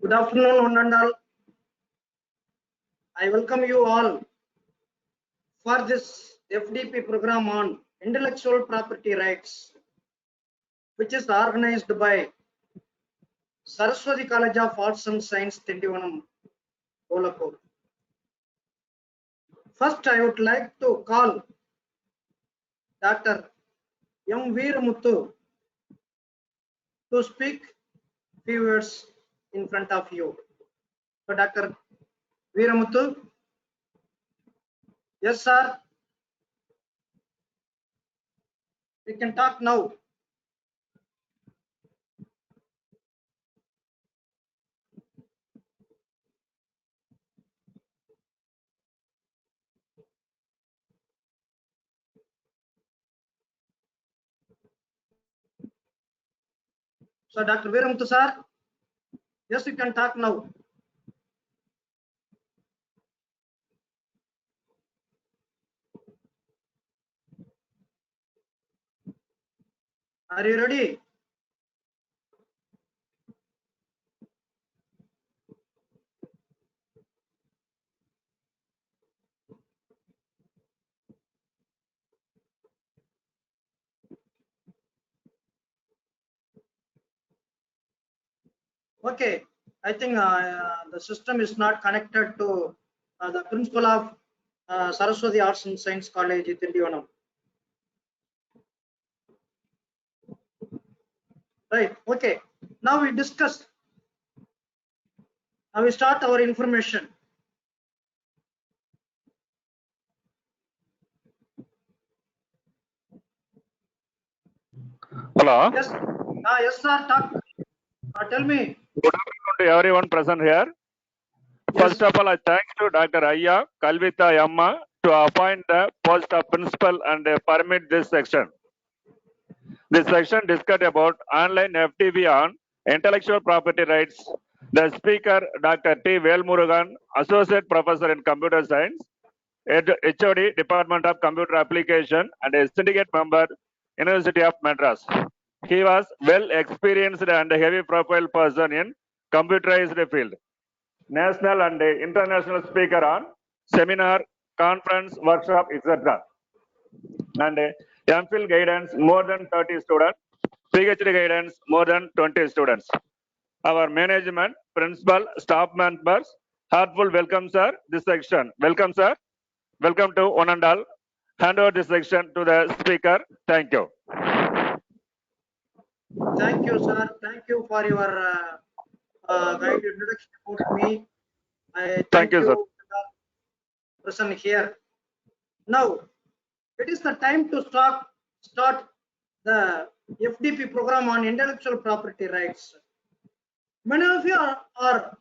Good afternoon, one and all. I welcome you all for this FDP program on intellectual property rights, which is organized by Saraswati College of Arts and Science, Tindivanam, Kolapur. First, I would like to call Dr. M. Veeramuthu to speak few words in front of you. So, Dr. Veeramuthu. Yes, sir. We can talk now. So, Dr. Veeramuthu, sir. Yes, you can talk now. Are you ready? Okay, I think the system is not connected to the principal of Saraswati Arts and Science College, Tindivanam. Right, okay. Now we discuss. Now we start our information. Hello. Yes, yes, sir. Talk. Tell me. Good afternoon to everyone present here. First of all, I thank to Dr. Ayya Kalvitha Yamma to appoint the post of principal and permit this section. This section discussed about online FTV on intellectual property rights. The speaker, Dr. T. Velmurugan, Associate Professor in Computer Science, HOD, Department of Computer Application, and a syndicate member, University of Madras. He was well experienced and heavy profile person in computerized field. National and international speaker on seminar, conference, workshop, etc. And MPhil guidance, more than 30 students. PhD guidance, more than 20 students. Our management, principal, staff members, heartful welcome, sir. This section. Welcome, sir. Welcome to one and all. Hand over this section to the speaker. Thank you. Thank you, sir. Thank you for your kind introduction about me. I Thank you, sir. for the person here. Now, it is the time to start the FDP program on intellectual property rights. Many of you are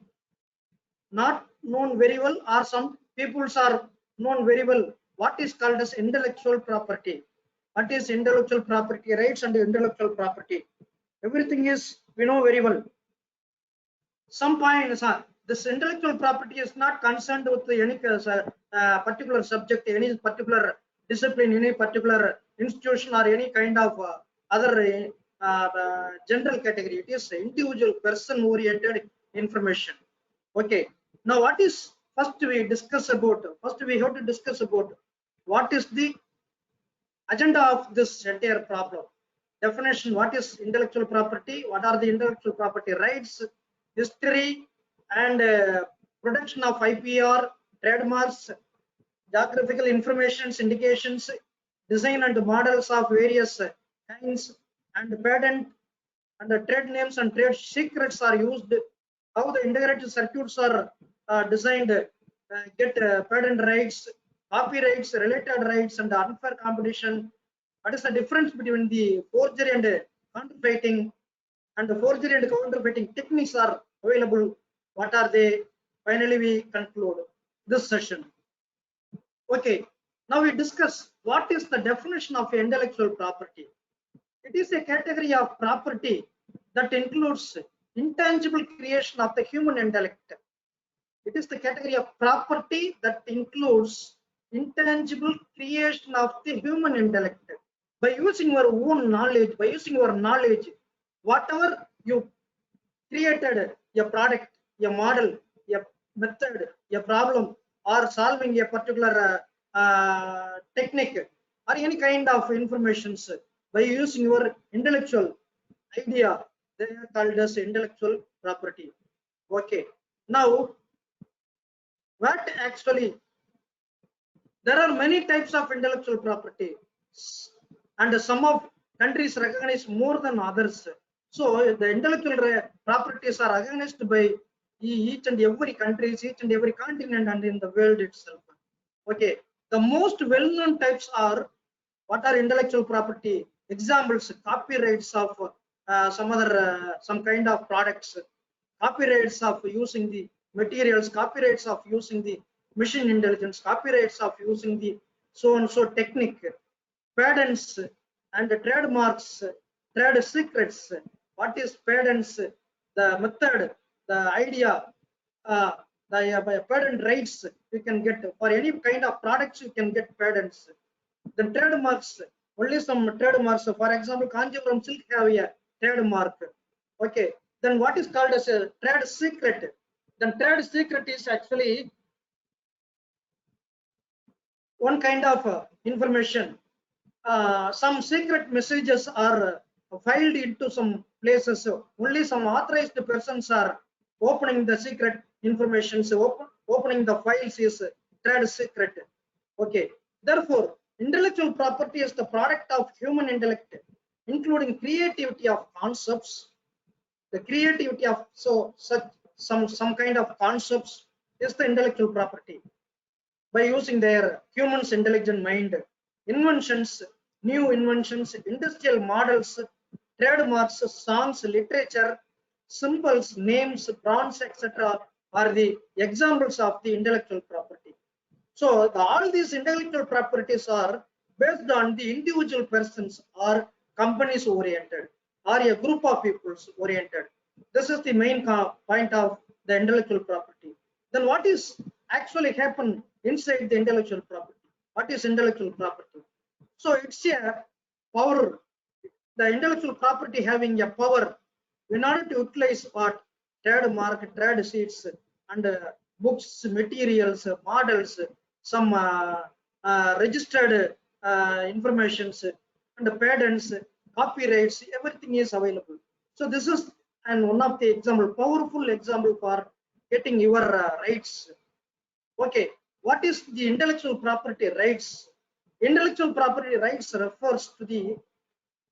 not known very well, or some peoples are known very well what is called as intellectual property. What is intellectual property rights and intellectual property? Everything is we know very well. Some points are this intellectual property is not concerned with any particular subject, any particular discipline, any particular institution, or any kind of other general category. It is individual person-oriented information. Okay. Now, what is first we discuss about? First, we have to discuss about what is the agenda of this entire problem. Definition: what is intellectual property? What are the intellectual property rights? History and production of IPR, trademarks, geographical information, indications, design and models of various kinds, and patent and the trade names and trade secrets are used. How the integrated circuits are designed, get patent rights, copyrights, related rights, and unfair competition. What is the difference between the forgery and counterfeiting? And the forgery and counterfeiting techniques are available. What are they? Finally, we conclude this session. Okay, now we discuss what is the definition of intellectual property. It is a category of property that includes intangible creation of the human intellect. It is the category of property that includes intangible creation of the human intellect. By using your own knowledge, whatever you created a product, a model, a method, a problem, or solving a particular technique or any kind of informations by using your intellectual idea, they are called as intellectual property. Okay. Now, what actually, there are many types of intellectual property, and some of countries recognize more than others. So the intellectual properties are recognized by each and every countries, each and every continent, and in the world itself. Okay, the most well-known types are, what are intellectual property? Examples: copyrights of some kind of products, copyrights of using the materials, copyrights of using the machine intelligence, copyrights of using the so and so technique, patents and trademarks, trade secrets. What is patents? The method, the idea, the patent rights you can get for any kind of products. You can get patents. Then trademarks, only some trademarks. For example, Kanjipuram silk have a trademark. Okay. Then what is called as a trade secret? Then trade secret is actually one kind of information. Some secret messages are filed into some places. Only some authorized persons are opening the secret information. So opening the files is trade secret. Okay. Therefore, intellectual property is the product of human intellect, including creativity of concepts. The creativity of such some kind of concepts is the intellectual property. By using their humans' intelligent mind, inventions, new inventions, industrial models, trademarks, songs, literature, symbols, names, brands, etc. are the examples of the intellectual property. So all these intellectual properties are based on the individual persons or companies oriented or a group of peoples oriented. This is the main point of the intellectual property. Then what is actually happen inside the intellectual property? What is intellectual property? So it's a power, the intellectual property having a power in order to utilize what trademark, trade seats, and books, materials, models, some registered informations, and patents, copyrights, everything is available. So this is one of the example, powerful example for getting your rights. Okay, what is the intellectual property rights? Intellectual property rights refers to the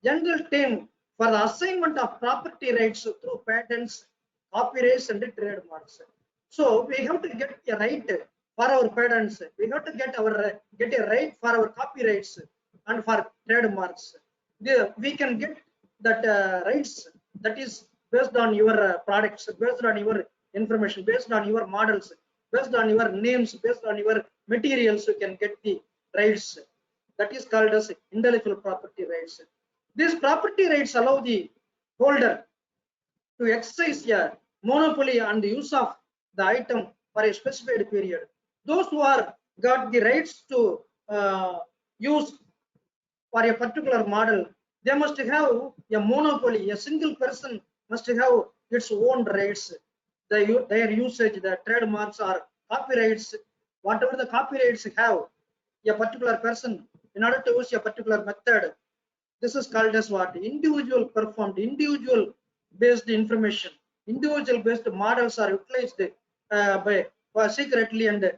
general term for the assignment of property rights through patents, copyrights, and trademarks. So we have to get a right for our patents. We have to get a right for our copyrights and for trademarks. We can get that rights that is based on your products, based on your information, based on your models, based on your names, based on your materials. You can get the rights. That is called as intellectual property rights. These property rights allow the holder to exercise a monopoly on the use of the item for a specified period. Those who are got the rights to use for a particular model, they must have a monopoly. A single person must have its own rights, their usage, the trademarks or copyrights, whatever the copyrights have a particular person in order to use a particular method. This is called as what? Individual performed, individual based information, individual based models are utilized by secretly, and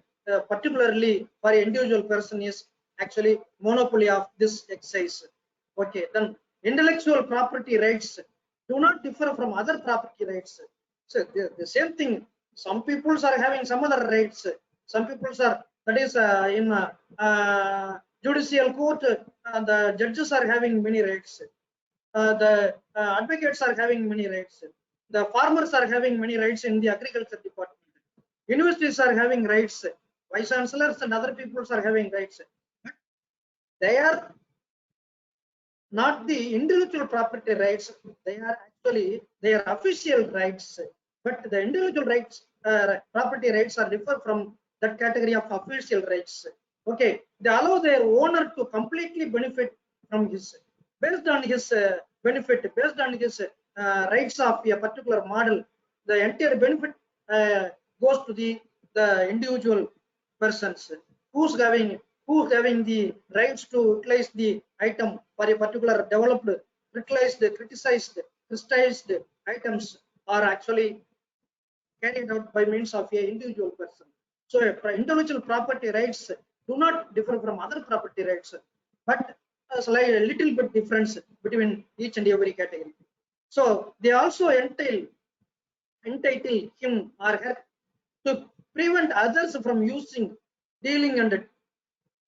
particularly for an individual person is actually monopoly of this exercise. Okay, then intellectual property rights do not differ from other property rights. So the same thing. Some peoples are having some other rights. Some peoples are, that is in judicial court, the judges are having many rights. The advocates are having many rights. The farmers are having many rights in the agriculture department. Universities are having rights. Vice chancellors and other peoples are having rights. But they are not the intellectual property rights. They are actually their official rights. But the intellectual rights, property rights are different from that category of official rights. Okay, they allow their owner to completely benefit from his, based on his benefit, based on his rights of a particular model. The entire benefit goes to the individual persons who's having the rights to utilize the item for a particular developed, criticized items are actually carried out by means of a individual person. So individual property rights do not differ from other property rights, but a little bit difference between each and every category. So they also entitle him or her to prevent others from using, dealing and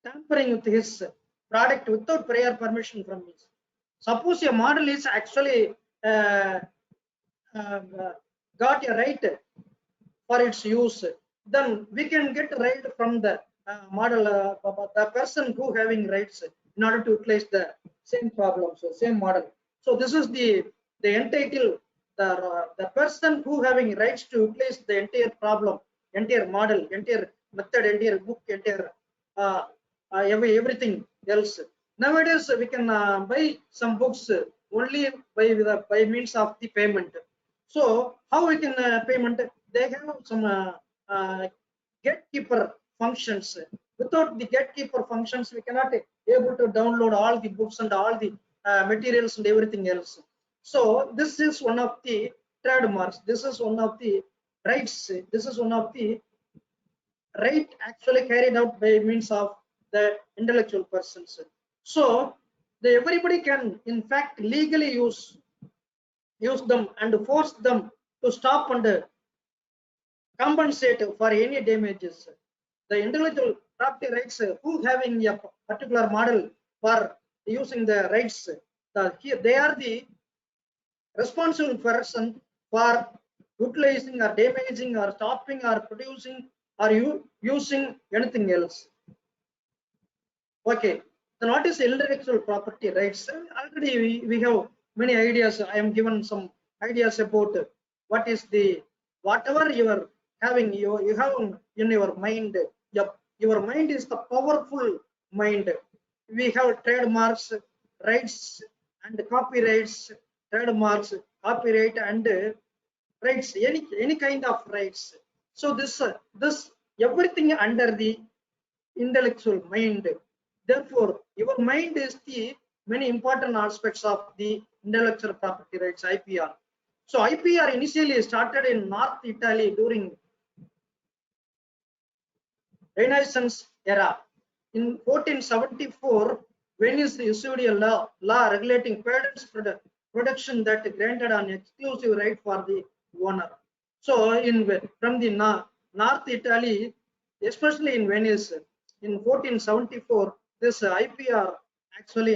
tampering with his product without prior permission from me. Suppose a model is actually got a right for its use, then we can get right from the model, the person who having rights in order to utilize the same problem, so same model. So this is the entitle the person who having rights to utilize the entire problem, entire model, entire method, entire book, entire everything else. Nowadays we can buy some books only by means of the payment. So how we can payment? They have some gatekeeper functions. Without the gatekeeper functions, we cannot able to download all the books and all the materials and everything else. So this is one of the trademarks. This is one of the rights. This is one of the right actually carried out by means of the intellectual persons. So everybody can in fact legally use them and force them to stop and compensate for any damages. The intellectual property rights who having a particular model for using the rights, they are the responsible person for utilizing or damaging or stopping or producing or using anything else. Okay, then what is intellectual property rights? Already we have many ideas. I am given some ideas about what is the whatever you are having, you have in your mind. Your mind is the powerful mind. We have trademarks, rights and copyrights, trademarks, copyright and rights, any kind of rights. So this everything under the intellectual mind. Therefore your mind is the many important aspects of the intellectual property rights, IPR. So IPR initially started in North Italy during Renaissance era. In 1474, Venice issued a law regulating patents production that granted an exclusive right for the owner. So from the North Italy, especially in Venice, in 1474, this IPR actually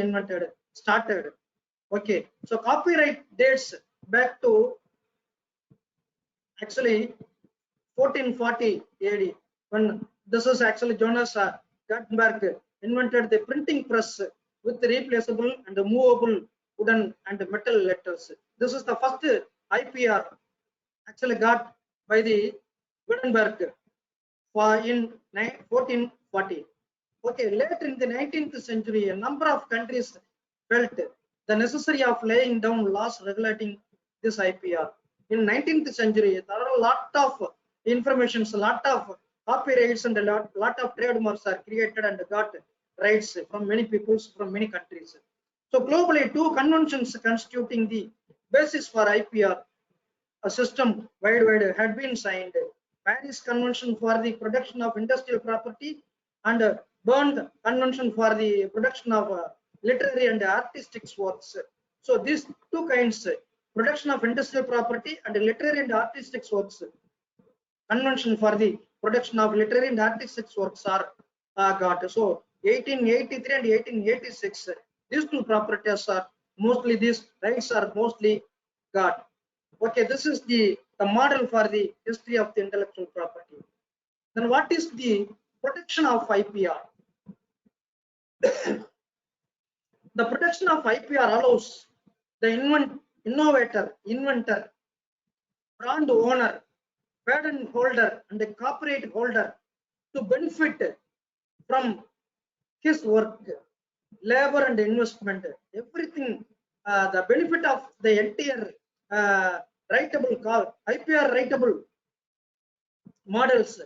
started. Okay, so copyright dates back to actually 1440 AD, when this is actually Johannes Gutenberg invented the printing press with replaceable and movable wooden and metal letters. This is the first IPR actually got by the Gutenberg in 1440. Okay, later in the 19th century, a number of countries felt the necessity of laying down laws regulating this IPR. In 19th century, there are a lot of informations, a lot of copyrights and a lot of trademarks are created and got rights from many peoples from many countries. So globally, 2 conventions constituting the basis for IPR a system worldwide had been signed. Paris Convention for the Protection of Industrial Property and Berne Convention for the Protection of Literary and Artistic Works. So these 2 kinds, protection of industrial property and literary and artistic works, Convention for the Protection of Literary and Artistic Works are got. So 1883 and 1886, these 2 properties are mostly, these rights are mostly got. Okay, this is the model for the history of the intellectual property. Then what is the protection of IPR? The protection of IPR allows the innovator, inventor, brand owner, patent holder and the copyright holder to benefit from his work, labor and investment, everything, the benefit of the entire writable IPR writable models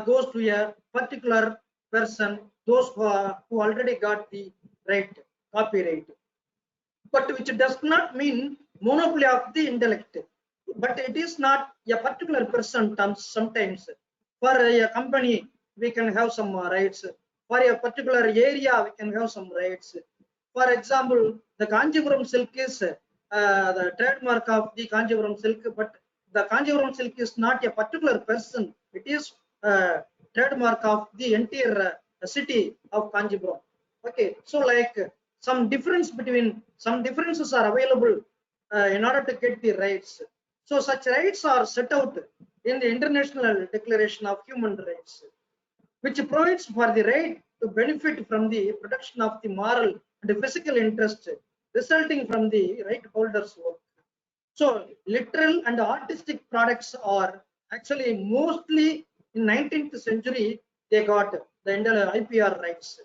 goes to a particular person, those who already got the right copyright, but which does not mean monopoly of the intellect. But it is not a particular person. Sometimes for a company we can have some rights, for a particular area we can have some rights. For example, the Kanjipuram silk is the trademark of the Kanjipuram silk, but the Kanjipuram silk is not a particular person. It is trademark of the entire city of Kanjipuram. Okay, so like some differences are available in order to get the rights. So such rights are set out in the International Declaration of Human Rights, which provides for the right to benefit from the protection of the moral and physical interest resulting from the right holder's work. So literal and artistic products are actually mostly in 19th century they got the IPR rights.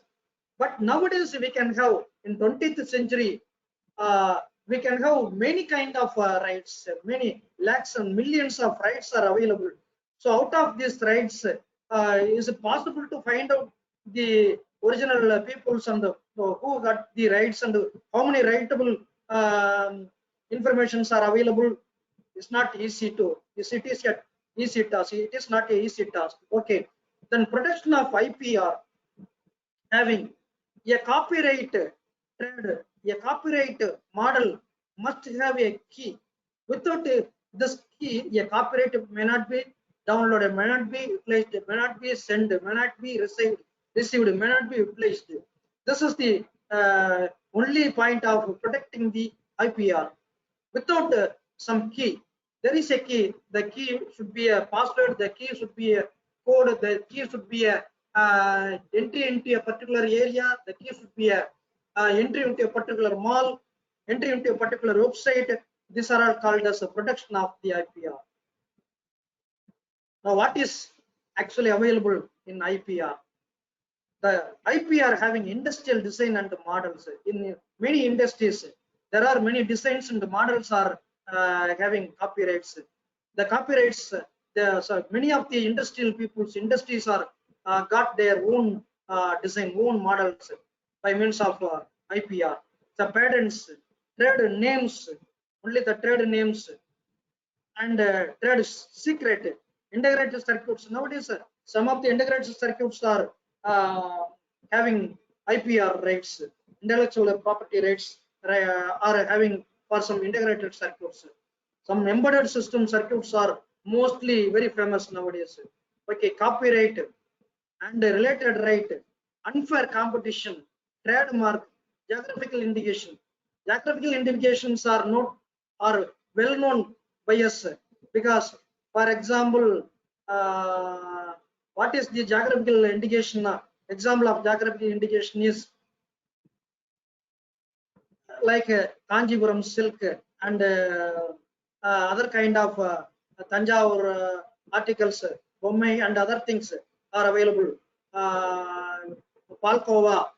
But nowadays we can have in 20th century we can have many kind of rights, many lakhs and millions of rights are available. So out of these rights, is it possible to find out the original peoples and who got the rights and how many rightable informations are available? It's not easy to. It is yet easy task. It is not a easy task. Okay. Then protection of IPR, having a copyright trade, a copyright model must have a key. Without this key, a copyright may not be downloaded, may not be placed, may not be sent, may not be received, may not be placed. This is the only point of protecting the IPR. Without some key, there is a key. The key should be a password. The key should be a code. The key should be a entry into a particular area. The key should be a entry into a particular mall, entry into a particular website. These are all called as a protection of the IPR. Now, what is actually available in IPR? The IPR having industrial design and models. In many industries, there are many designs and models are having copyrights. The copyrights, so many of the industrial industries are got their own design, own models by means of IPR. The patents, trade names, only the trade names, and trade secret, integrated circuits. Nowadays, some of the integrated circuits are having IPR rights, intellectual property rights are having for some integrated circuits. Some embedded system circuits are mostly very famous nowadays. Okay, copyright and related right, unfair competition, trademark, geographical indication. Geographical indications are well known by us because, for example, what is the geographical indication? Example of geographical indication is like Kanjipuram silk and other kind of Tanjavur articles, Bommai and other things are available. Palkova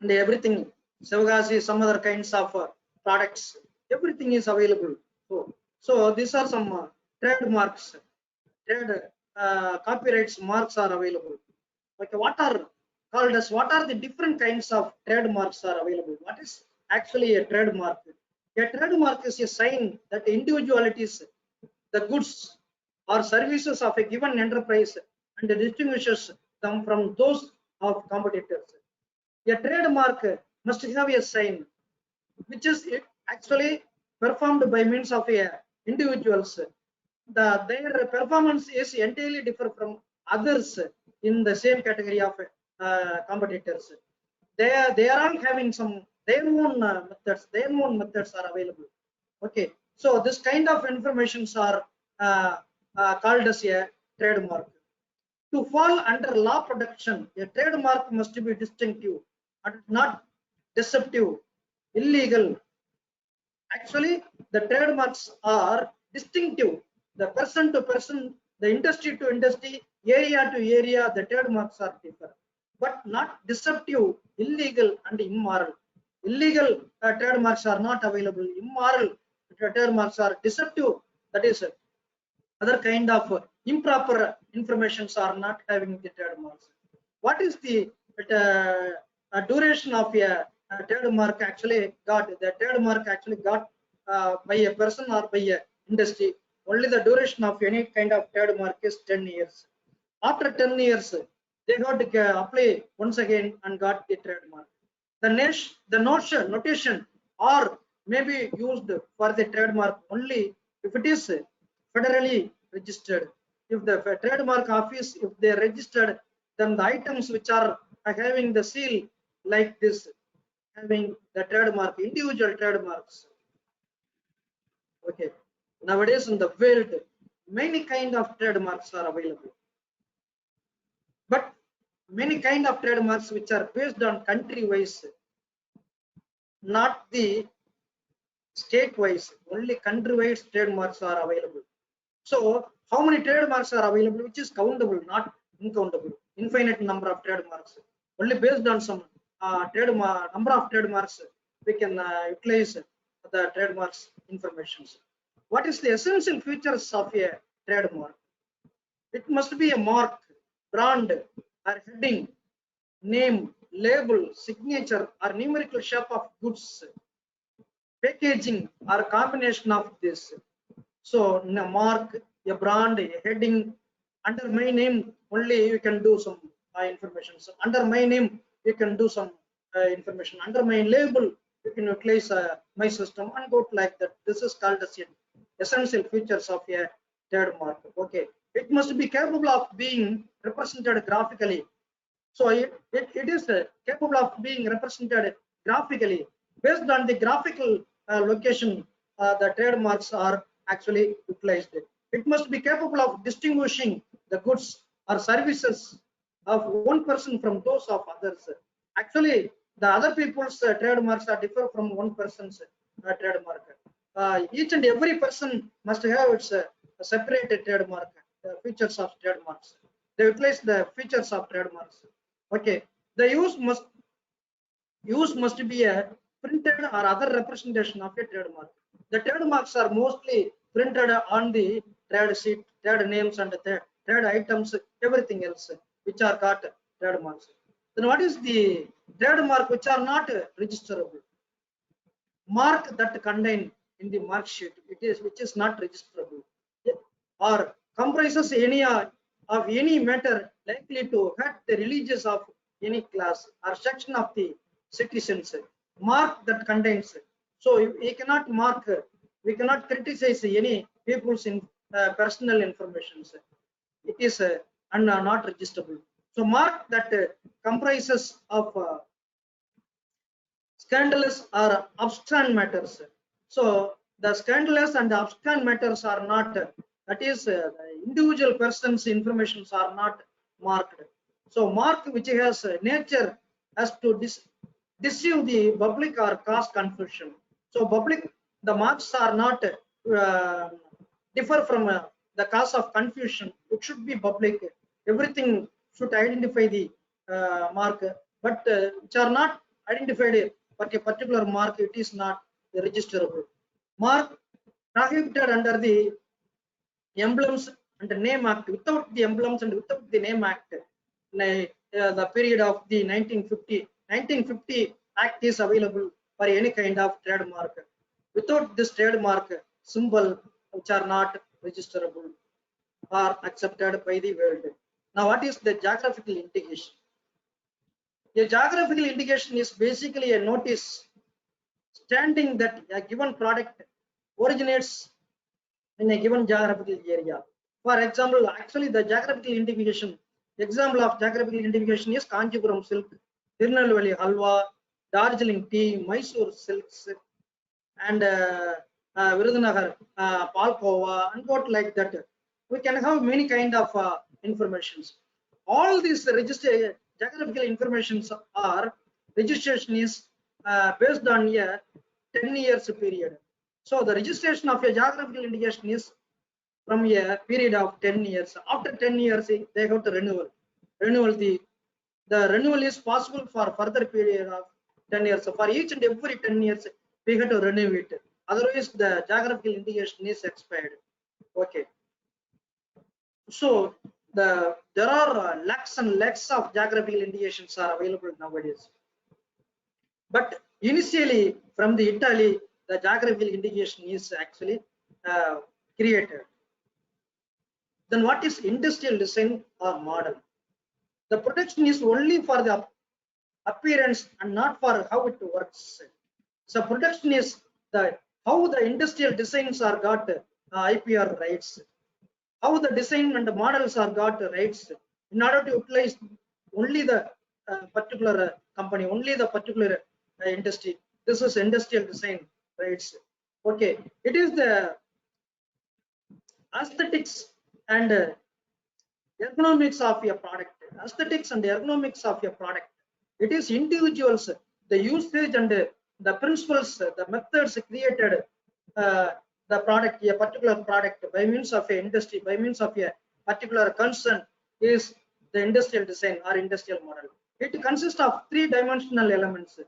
and everything, Savagasi, some other kinds of products, everything is available. So these are some trademarks, trade copyrights marks are available. Okay, what are called as, what are the different kinds of trademarks are available? What is actually a trademark? A trademark is a sign that individualities, the goods or services of a given enterprise and distinguishes them from those of competitors. A trademark must have a sign which is actually performed by means of individuals. Their performance is entirely different from others in the same category of competitors. They are all having some their own methods are available. Okay, so this kind of informations are called as a trademark. To fall under law protection, a trademark must be distinctive and not deceptive, illegal. Actually, the trademarks are distinctive. The person to person, the industry to industry, area to area, the trademarks are different, but not deceptive, illegal, and immoral. Illegal trademarks are not available. Immoral trademarks are deceptive. That is other kind of improper informations are not having the trademarks. What is the duration of a trademark actually got? The trademark actually got by a person or by a industry. Only the duration of any kind of trademark is 10 years. After 10 years, they got to apply once again and got the trademark. The notation or may be used for the trademark only if it is federally registered. If the trademark office, if they registered, then the items which are having the seal like this, having the trademark, individual trademarks. Okay. Nowadays in the world, many kind of trademarks are available. But many kind of trademarks which are based on country wise, not the state wise, only country wise trademarks are available. So how many trademarks are available which is countable, not uncountable? Infinite number of trademarks. Only based on some number of trademarks we can utilize the trademarks information. What is the essential features of a trademark? It must be a mark, brand, or heading, name, label, signature, or numerical shape of goods, packaging, or combination of this. So, a mark, a brand, a heading, under my name only you can do some information. So, under my name you can do some information. Under my label you can utilize my system and go like that. This is called as essential features of a trademark. Okay, it must be capable of being represented graphically. So it is capable of being represented graphically. Based on the graphical location, the trademarks are actually utilized. It must be capable of distinguishing the goods or services of one person from those of others. Actually, the other people's trademarks are differ from one person's trademark. Each and every person must have its separated trademark, features of trademarks. They utilize the features of trademarks. Okay, the use must be a printed or other representation of a trademark. The trademarks are mostly printed on the trade sheet, trade names, and trade items, everything else which are got trademarks. Then what is the trademark which are not registerable? Mark that contain in the mark sheet, which is not registerable, or comprises any of any matter likely to hurt the religious of any class or section of the citizens. Mark that contains. So we cannot mark, we cannot criticize any people's personal information. It is not registerable. So mark that comprises of scandalous or obscene matters. So the scandalous and the obscene matters are not, that is individual person's informations are not marked. So mark which has nature as to deceive the public or cause confusion. So public, the marks are not differ from the cause of confusion. It should be public. Everything should identify the mark, but which are not identified but a particular mark, it is not registerable. Mark prohibited under the Emblems and Name Act. Without the emblems and without the Name Act, the period of the 1950 Act is available for any kind of trademark. Without this trademark symbol, which are not registerable or accepted by the world. Now, what is the geographical indication? A geographical indication is basically a notice stating that a given product originates in a given geographical area. For example, actually the geographical indication, example of geographical indication is Kanchipuram silk, Tirunelveli halwa, Darjeeling tea, Mysore silks, and Virudhunagar palkova, and what like that. We can have many kind of informations. All these geographical informations are registration is based on a 10 years period. So the registration of a geographical indication is from a period of 10 years. After 10 years, they have to renewal. The renewal is possible for further period of 10 years. So for each and every 10 years, we have to renew it. Otherwise, the geographical indication is expired. Okay. So there are lakhs and lakhs of geographical indications are available nowadays. But initially, from the Italy, the geographical indication is actually created. Then what is industrial design or model? The protection is only for the appearance and not for how it works. So protection is the how the industrial designs are got IPR rights, how the design and the models are got rights in order to utilize only the particular company, only the particular industry. This is industrial design rights. Okay, it is the aesthetics and ergonomics of your product. Aesthetics and ergonomics of your product. It is individuals, the usage and the principles, the methods created the product, a particular product by means of a industry, by means of a particular concern is the industrial design or industrial model. It consists of three-dimensional elements.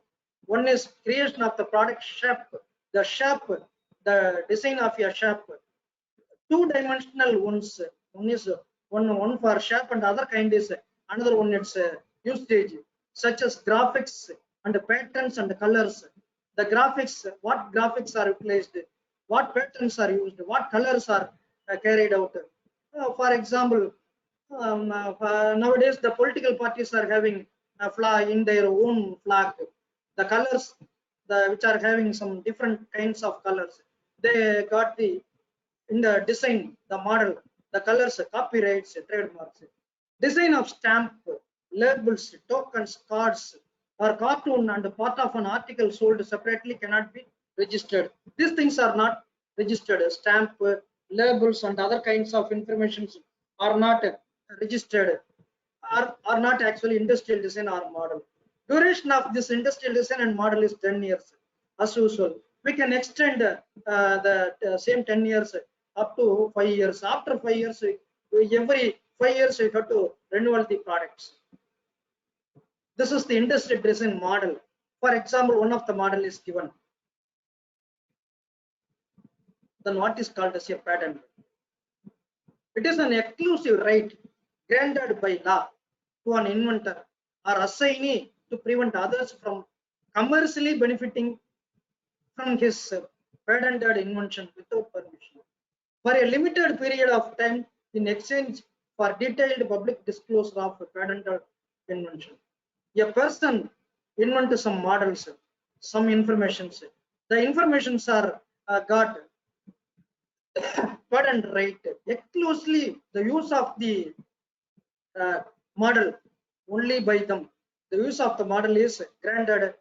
One is creation of the product shape, the design of your shape. Two-dimensional ones, one is one for shape and other kind is another one. It's usage such as graphics and patterns and colors. The graphics, what graphics are utilized, what patterns are used, what colors are carried out. For example, nowadays the political parties are having a flag in their own flag. The colors, which are having some different kinds of colors, they got the in the design, the model, the colors, copyrights, trademarks. Design of stamp, labels, tokens, cards, or cartoon and part of an article sold separately cannot be registered. These things are not registered. Stamp, labels, and other kinds of information are not registered, are not actually industrial design or model. Duration of this industrial design and model is 10 years. As usual, we can extend the same 10 years up to 5 years. After 5 years, every 5 years we have to renew the products. This is the industrial design model. For example, one of the model is given. Then what is called as a patent? It is an exclusive right granted by law to an inventor or assignee to prevent others from commercially benefiting from his patented invention without permission for a limited period of time in exchange for detailed public disclosure of a patented invention. A person invents some models, some informations. The informations are got patent right exclusively the use of the model only by them. The use of the model is granted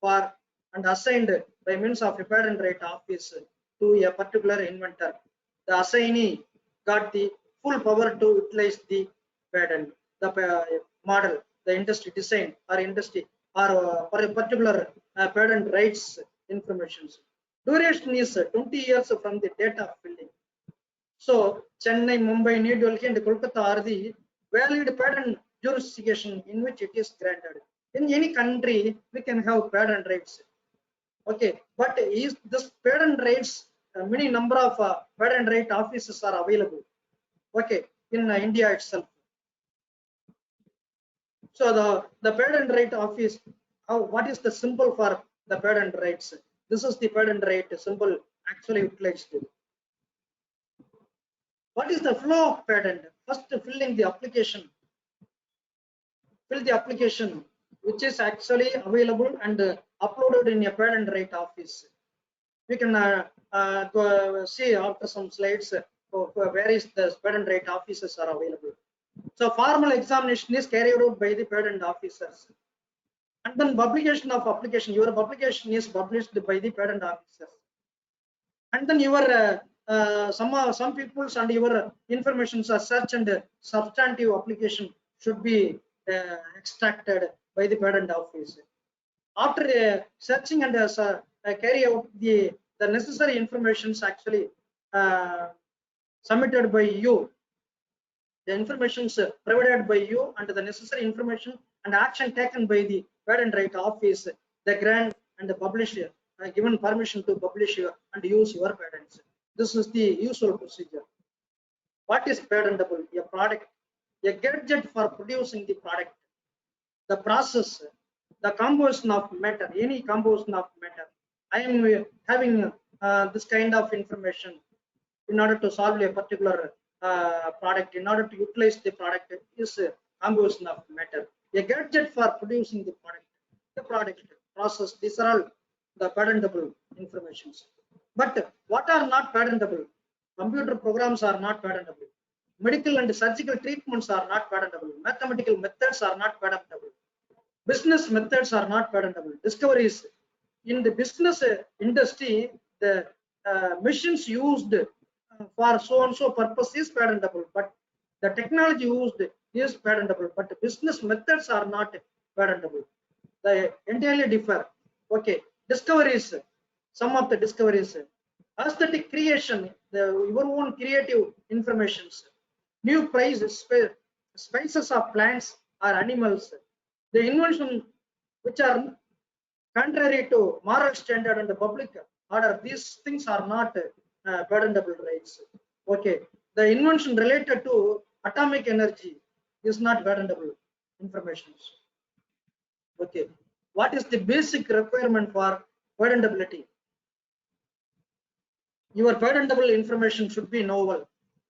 for and assigned by means of a patent right office to a particular inventor. The assignee got the full power to utilize the patent, the model, the industry design or industry or for a particular patent rights information. Duration is 20 years from the date of filing. So Chennai, Mumbai, New Delhi and Kolkata are the valid patent jurisdiction in which it is granted. In any country, we can have patent rights. Okay, but is this patent rights, many number of patent right offices are available. Okay, in India itself. So the patent right office, what is the symbol for the patent rights? This is the patent right symbol actually utilized. What is the flow of patent? First, filling the application. Fill the application, which is actually available and uploaded in a patent right office. We can go see after some slides where is the patent right offices are available. So formal examination is carried out by the patent officers. And then publication of application, your publication is published by the patent officers. And then your some people's and your informations are search and substantive application should be extracted by the patent office. After searching and carry out the necessary informations actually submitted by you, the informations provided by you and the necessary information and action taken by the patent right office, the grant and the publisher given permission to publish and use your patents. This is the usual procedure. What is patentable? A product, a gadget for producing the product, the process, the composition of matter, any composition of matter. I am having this kind of information in order to solve a particular product, in order to utilize the product is composition of matter. A gadget for producing the product, process, these are all the patentable informations. But what are not patentable? Computer programs are not patentable. Medical and surgical treatments are not patentable. Mathematical methods are not patentable. Business methods are not patentable. Discoveries in the business industry, the machines used for so and so purpose is patentable, but the technology used is patentable, but the business methods are not patentable. They entirely differ. Okay, discoveries, some of the discoveries, aesthetic creation, your own creative informations, new prices, species of plants or animals, the invention which are contrary to moral standard and the public order, these things are not patentable rights. Okay, the invention related to atomic energy is not patentable information. Okay, what is the basic requirement for patentability? Your patentable information should be novel,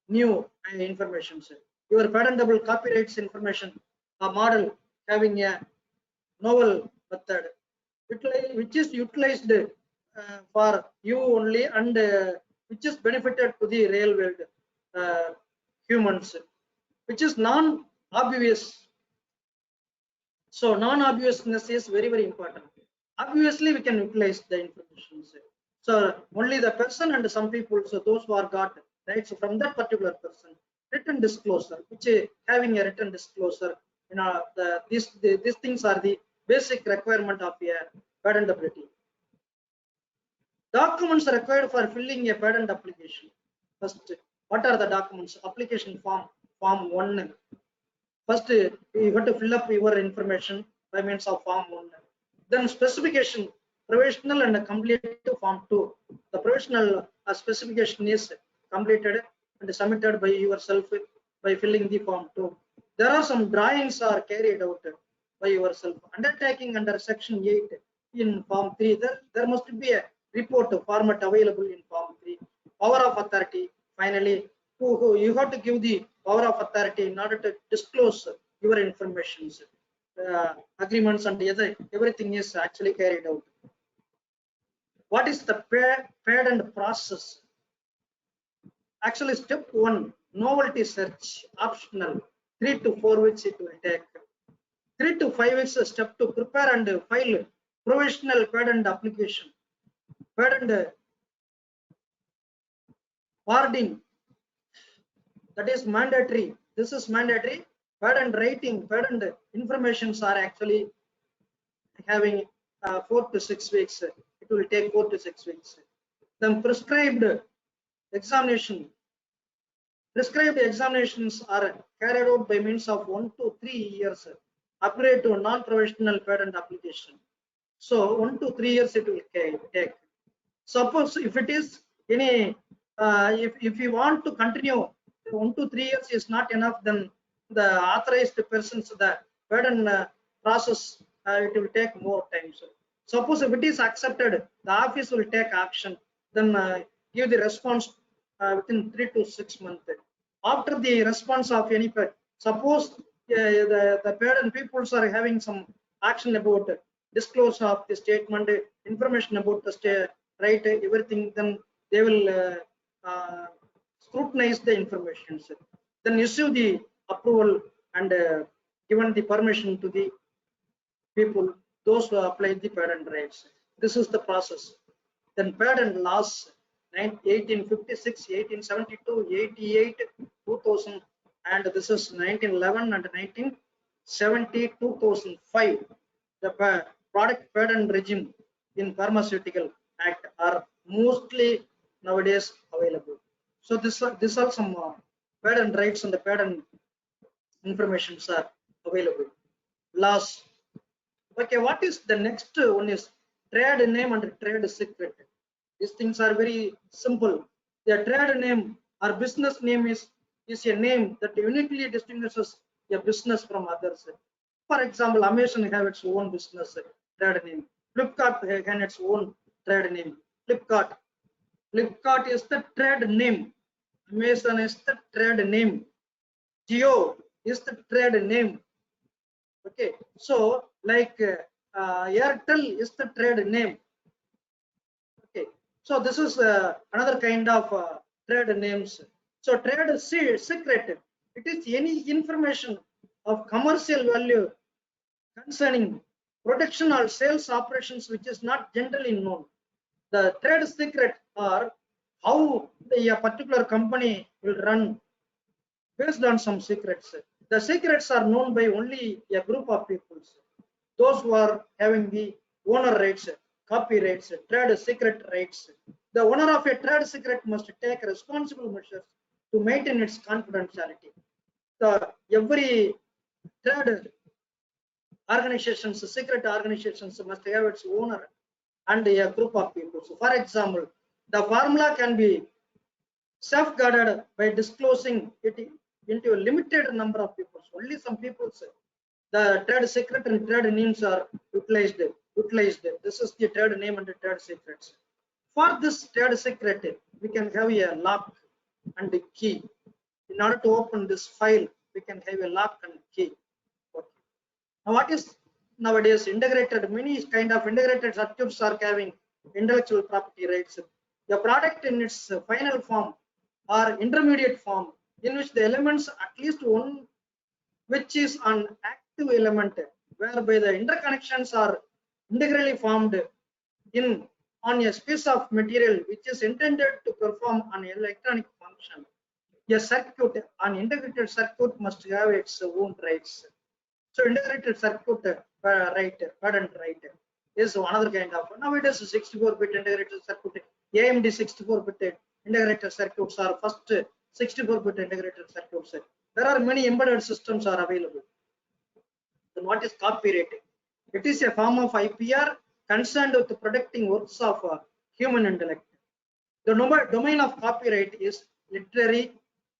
new information. Your patentable copyrights information, a model having a novel method, which is utilized for you only, and which is benefited to the real world humans, which is non-obvious. So non-obviousness is very, very important. Obviously, we can utilize the information. So only the person and some people, so those who are got rights from that particular person, written disclosure, which having a written disclosure, these things are the basic requirement of a patentability. Documents required for filling a patent application. First, what are the documents? Application form 1. First, you have to fill up your information by means of form 1. Then specification, provisional and completed form 2. The provisional specification is completed and submitted by yourself by filling the form 2. There are some drawings are carried out by yourself. Undertaking under section 8 in form 3. There must be a report format available in form 3. Power of authority. Finally, you have to give the power of authority in order to disclose your information. Agreements and everything is actually carried out. What is the patent process? Actually, step 1, novelty search, optional, 3 to 4 weeks it will take. 3 to 5 weeks step to prepare and file provisional patent application. Patent wording, that is mandatory. This is mandatory. Patent writing, patent informations are actually having 4 to 6 weeks. It will take 4 to 6 weeks. Then prescribed examination. Prescribed examinations are carried out by means of 1 to 3 years, applied to non-provisional patent application. So 1 to 3 years it will take. Suppose if it is any, if you want to continue 1 to 3 years is not enough, then the authorized persons, the patent process, it will take more time. So suppose if it is accepted, the office will take action, then give the response within 3 to 6 months. After the response of any, suppose the patent peoples are having some action about disclosure of the statement, information about the right, everything, then they will scrutinize the information, then issue the approval and given the permission to the people, those who apply the patent rights. This is the process. Then patent laws, 1856, 1872, 88, 2000, and this is 1911 and 1970, 2005. The product patent regime in Pharmaceutical Act are mostly nowadays available. So this are some patent rights and the patent informations are available. Laws. Okay, what is the next one is trade name and trade secret. These things are very simple. The trade name or business name is is a name that uniquely distinguishes a business from others. For example, Amazon have its own business trade name. Flipkart has its own trade name. Flipkart. Flipkart is the trade name. Amazon is the trade name. Jio is the trade name. Okay, so like Airtel is the trade name. Okay, so this is another kind of trade names. So trade secret, it is any information of commercial value concerning production or sales operations which is not generally known. The trade secret are how a particular company will run based on some secrets. The secrets are known by only a group of people. Those who are having the owner rights, copyrights, trade secret rights. The owner of a trade secret must take responsible measures to maintain its confidentiality. Every trade organizations, secret organizations must have its owner and a group of people. So for example, the formula can be safeguarded by disclosing it into a limited number of people. Only some people say the trade secret and trade names are utilized. This is the trade name and the trade secrets. For this trade secret, we can have a lock and a key. In order to open this file, we can have a lock and key. Okay. Now, what is nowadays integrated? Many kind of integrated circuits are having intellectual property rights. The product in its final form or intermediate form, in which the elements, at least one which is an active element, whereby the interconnections are integrally formed in on a piece of material which is intended to perform an electronic function. A circuit, an integrated circuit must have its own rights. So integrated circuit patent right is another kind of. Nowadays 64-bit integrated circuit, AMD 64-bit integrated circuits are first 64-bit integrated circuits. There are many embedded systems are available. Then what is copyright? It is a form of IPR concerned with protecting works of human intellect. The domain of copyright is literary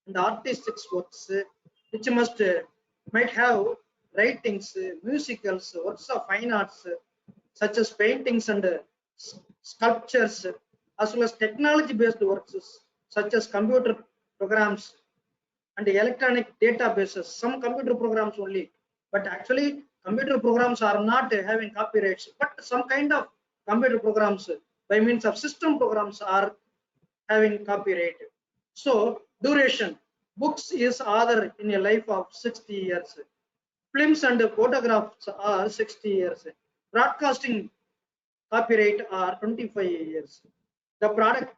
and artistic works, which might have writings, musicals, works of fine arts, such as paintings and sculptures, as well as technology-based works, such as computer programs and electronic databases. Some computer programs only, but actually computer programs are not having copyrights, but some kind of computer programs by means of system programs are having copyright. So duration, books is other in a life of 60 years. Films and photographs are 60 years. Broadcasting copyright are 25 years. The product,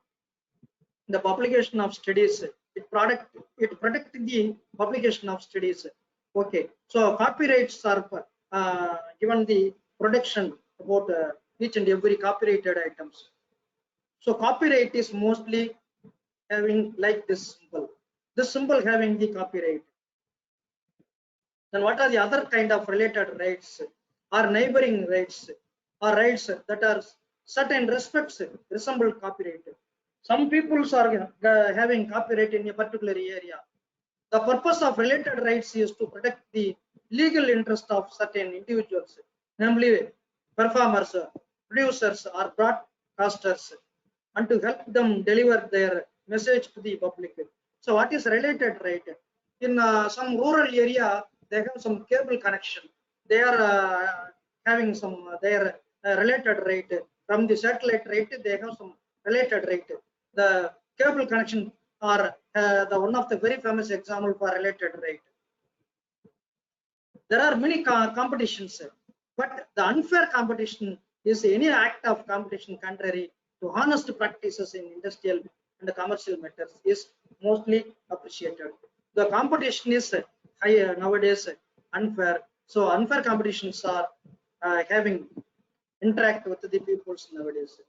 the publication of studies, it protects the publication of studies. Okay, so copyrights are given the protection about each and every copyrighted items. So copyright is mostly having like this symbol having the copyright. Then what are the other kind of related rights or neighboring rights or rights that are certain respects resemble copyright? Some people are having copyright in a particular area. The purpose of related rights is to protect the legal interest of certain individuals, namely performers, producers or broadcasters, and to help them deliver their message to the public. So what is related right? In some rural area, they have some cable connection. They are having some their related right. From the satellite right, they have some related right. The cable connection are the one of the very famous example for related right. There are many competitions, but the unfair competition is any act of competition contrary to honest practices in industrial and commercial matters is mostly appreciated. The competition is higher nowadays, unfair. So unfair competitions are having interact with the peoples nowadays.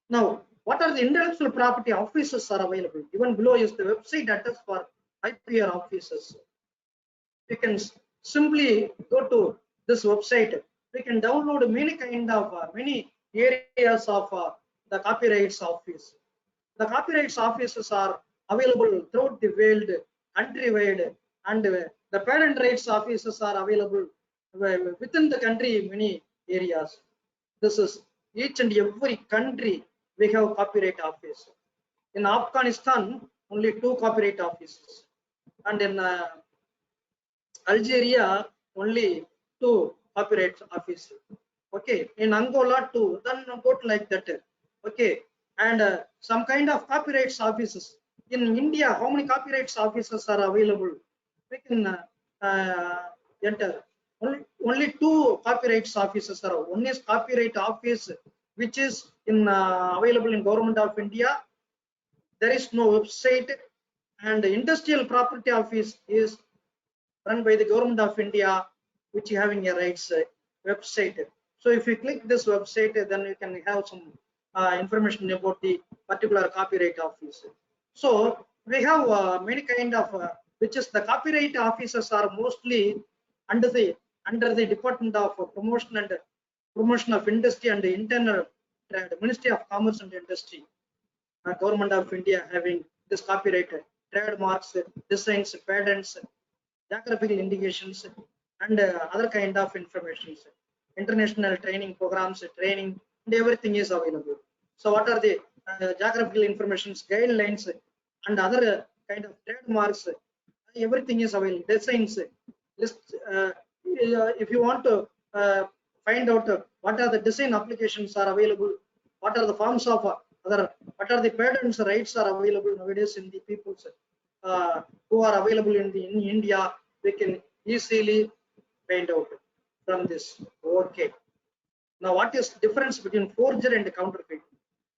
Now, what are the intellectual property offices are available? Given below is the website address for IPR offices. We can simply go to this website. We can download many kind of many areas of the copyrights office. The copyrights offices are available throughout the world, countrywide, and the patent rights offices are available within the country many areas. This is each and every country we have copyright office. In Afghanistan, only 2 copyright offices, and in Algeria, only 2 copyright offices. Okay, in Angola, 2. Then go to like that. Okay, and some kind of copyrights offices. In India, how many copyrights offices are available? We can enter. Only 2 copyrights offices are. One is copyright office, which is in available in Government of India. There is no website, and the industrial property office is run by the Government of India, which is having a rights website. So if you click this website, then you can have some information about the particular copyright office. So we have many kind of which is the copyright offices are mostly under the Department of Promotion of Industry and Internal Trade, Ministry of Commerce and Industry. Government of India having this copyright, trademarks, designs, patents, geographical indications, and other kind of information. International training programs, training, and everything is available. So what are the geographical informations, guidelines, and other kind of trademarks? Everything is available. Designs, list. If you want to find out what are the design applications are available, what are the forms of what are the patents rights are available nowadays in the peoples who are available in India, we can easily find out from this. Okay. Now, what is the difference between forgery and counterfeit?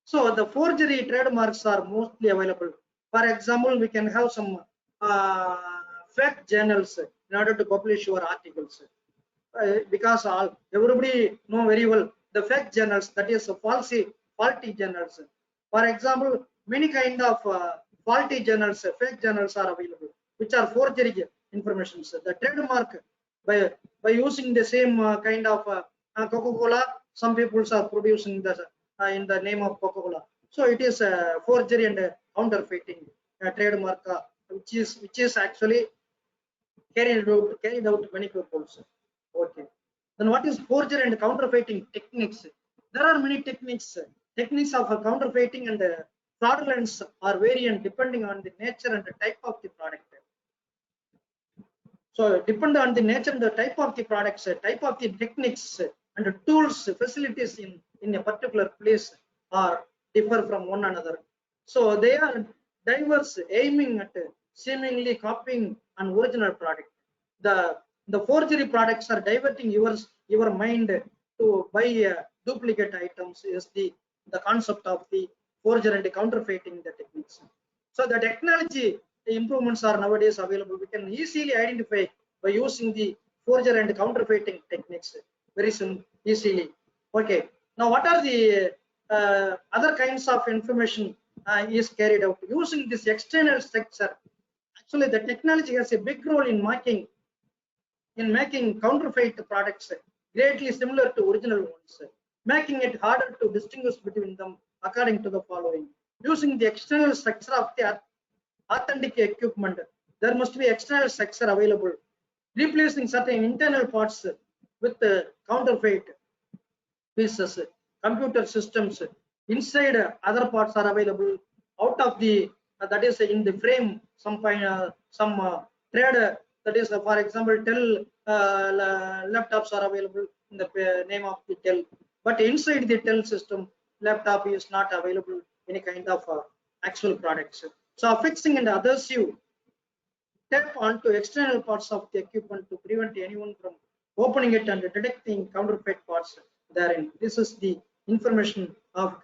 So the forgery trademarks are mostly available. For example, we can have some fake journals in order to publish your articles. Because everybody know very well the fake journals, that is faulty journals. For example, many kind of faulty journals, fake journals are available, which are forgery information. The trademark by using the same kind of Coca-Cola, some people are producing the in the name of Coca-Cola. So it is forgery and counterfeiting trademark, which is actually carried out many people. Okay. Then what is forgery and counterfeiting techniques? There are many techniques. Techniques of counterfeiting and fraudulence are variant depending on the nature and the type of the product. So depend on the nature and the type of the products, type of the techniques and the tools, facilities in a particular place are differ from one another. So they are diverse, aiming at seemingly copying an original product. The forgery products are diverting your mind to buy duplicate items is the concept of the forgery and counterfeiting the techniques. So the technology improvements are nowadays available. We can easily identify by using the forgery and counterfeiting techniques very easily. Okay. Now, what are the other kinds of information is carried out using this external structure? Actually, the technology has a big role in making counterfeit products greatly similar to original ones, making it harder to distinguish between them according to the following. Using the external structure of the authentic equipment, there must be external structure available, replacing certain internal parts with counterfeit pieces. Computer systems inside other parts are available out of the that is in the frame. Some trade, that is for example Dell laptops are available in the name of the Dell, but inside the Dell system laptop is not available any kind of actual products. So affixing and adhesive tape onto external parts of the equipment to prevent anyone from opening it and detecting counterfeit parts therein. This is the information of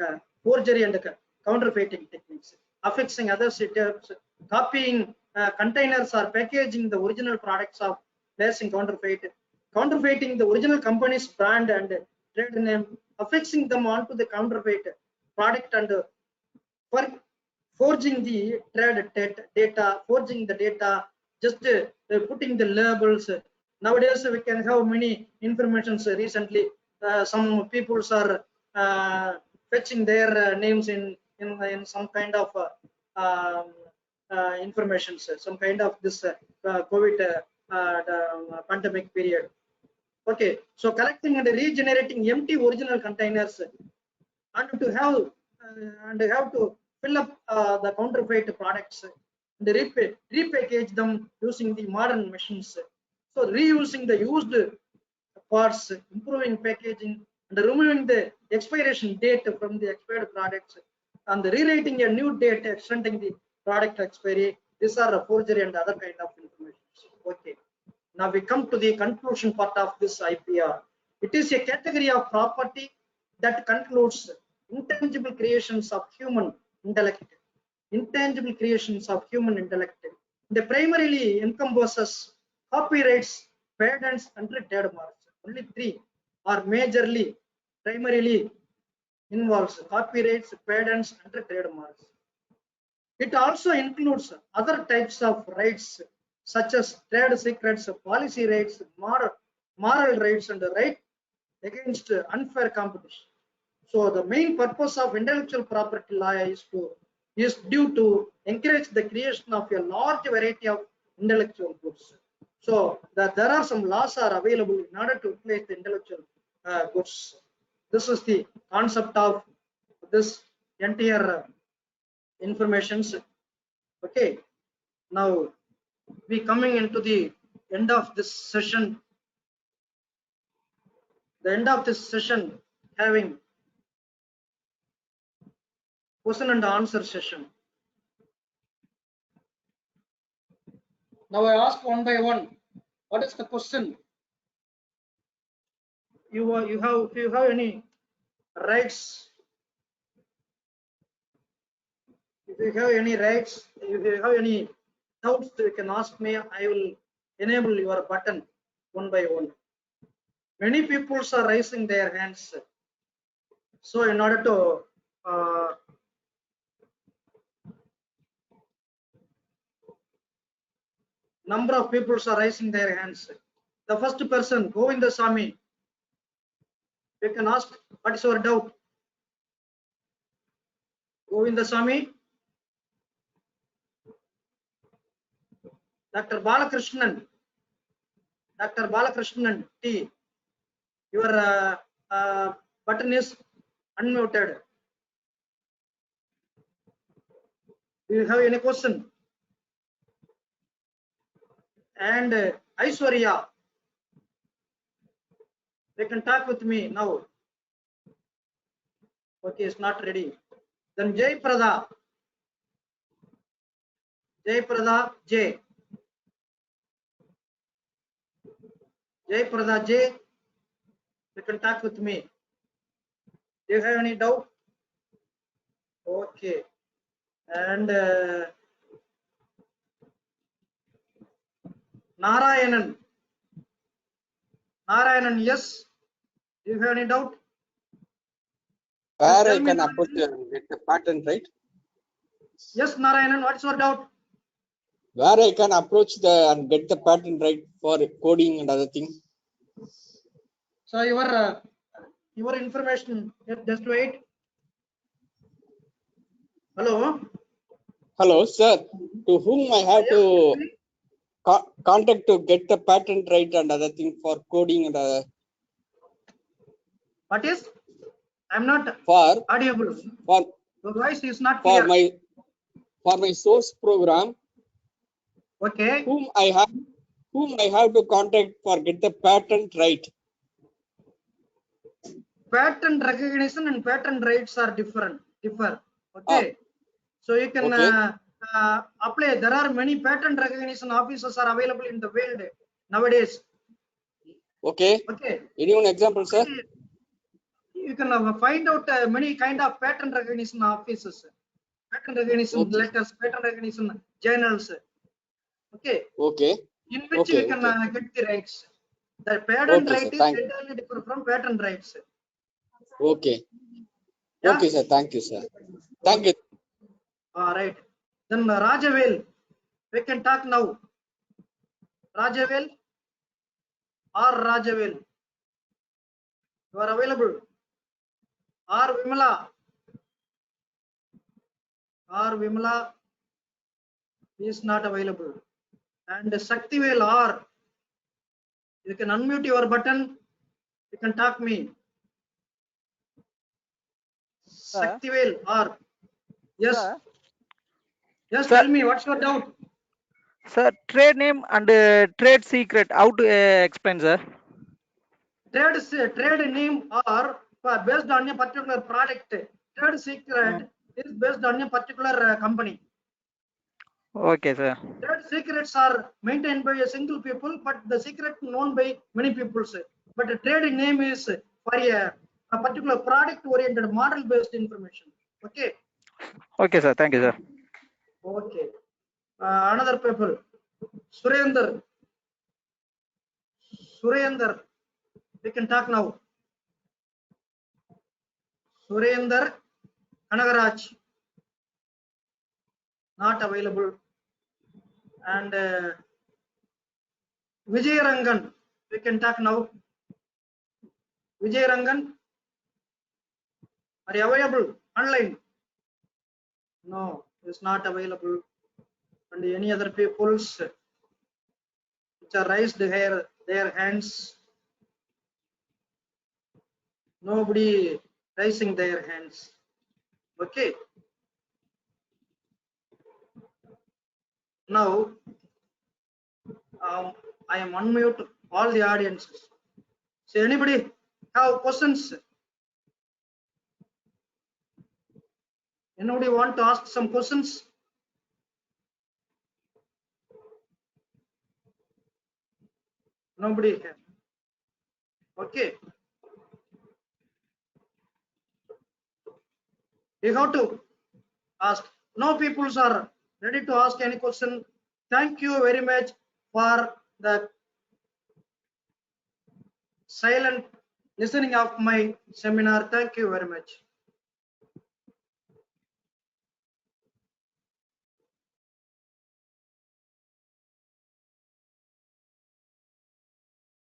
forgery and counterfeiting techniques. Affixing adhesive tapes, copying containers or packaging the original products of placing counterfeit, counterfeiting the original company's brand and trade name, affixing them onto the counterfeit product and forging the trade data, forging the data, just putting the labels. Nowadays we can have many informations. Recently some people are fetching their names in some kind of information, some kind of this COVID pandemic period. Okay, so collecting and regenerating empty original containers and to have to fill up the counterfeit products and repackage them using the modern machines. So reusing the used parts, improving packaging, and removing the expiration date from the expired products, and rewriting a new date extending the product expiry. These are a forgery and other kind of information. Okay, now we come to the conclusion part of this IPR. It is a category of property that concludes intangible creations of human intellect. Intangible creations of human intellect. They primarily encompasses copyrights, patents, and trademarks. Only three are majorly, primarily involves copyrights, patents, and trademarks. It also includes other types of rights such as trade secrets, policy rights, moral rights, and the right against unfair competition. So the main purpose of intellectual property law is due to encourage the creation of a large variety of intellectual goods. So there are some laws are available in order to replace the intellectual goods. This is the concept of this entire informations. Okay, now we coming into the end of this session. The end of this session having question and answer session. Now I ask one by one. What is the question? You have any rights? If you have any rights, if you have any doubts, you can ask me. I will enable your button one by one. Many people are raising their hands. So in order to number of people are raising their hands. The first person, Govindasamy, you can ask what is your doubt. Govindasamy. Dr. Balakrishnan T, your button is unmuted. Do you have any question? And Aishwarya, they can talk with me now. Okay, it's not ready. Then Jay Prada J, you can talk with me. Do you have any doubt? Okay, and Narayanan, yes. Do you have any doubt? Where I can approach and get the patent, right? Yes, Narayanan, what's your doubt? Where I can approach and get the patent right for coding and other things. So your information, just wait. Hello. Hello, sir. To whom I have to contact to get the patent right and other thing for coding and other. What is? I'm not for audible. For the voice is not clear. For my source program. Okay. Whom I have to contact for get the patent right. Patent recognition and patent rights are differ. Okay. So you can apply. There are many patent recognition offices are available in the world nowadays. Okay. Any one example, sir? You can find out many kind of patent recognition offices, patent recognition letters, patent recognition journals. Okay. In which you can get the rights. The patent right is entirely different from patent rights. Okay. Yeah? Okay, sir. Thank you, sir. Thank you. All right. Then Rajavel, we can talk now. Rajavel or Rajavel, you are available. Or Vimala. He is not available. And Shaktivel R, you can unmute your button. You can talk me. Shaktivel R. Yes. Sir. Yes, Sir. tell me, what's your doubt? Sir, trade name and trade secret, how to explain, sir? Trade name are based on a particular product. Trade secret is based on a particular company. Okay, sir. Trade secrets are maintained by a single people, but the secret known by many people. But a trade name is for a particular product oriented model based information. Okay. Okay, sir. Thank you, sir. Okay. Another people. Surender. Surender. We can talk now. Surender Kanagaraj. Not available. And Vijay Rangan. We can talk now. Vijay Rangan. Are you available online? No, it's not available. And any other peoples which are raised their hands? Nobody raising their hands. Okay. Now, I am unmute all the audiences. So anybody have questions? Anybody want to ask some questions? Nobody have. Okay. You have to ask. No peoples are ready to ask any question. Thank you very much for the silent listening of my seminar. Thank you very much.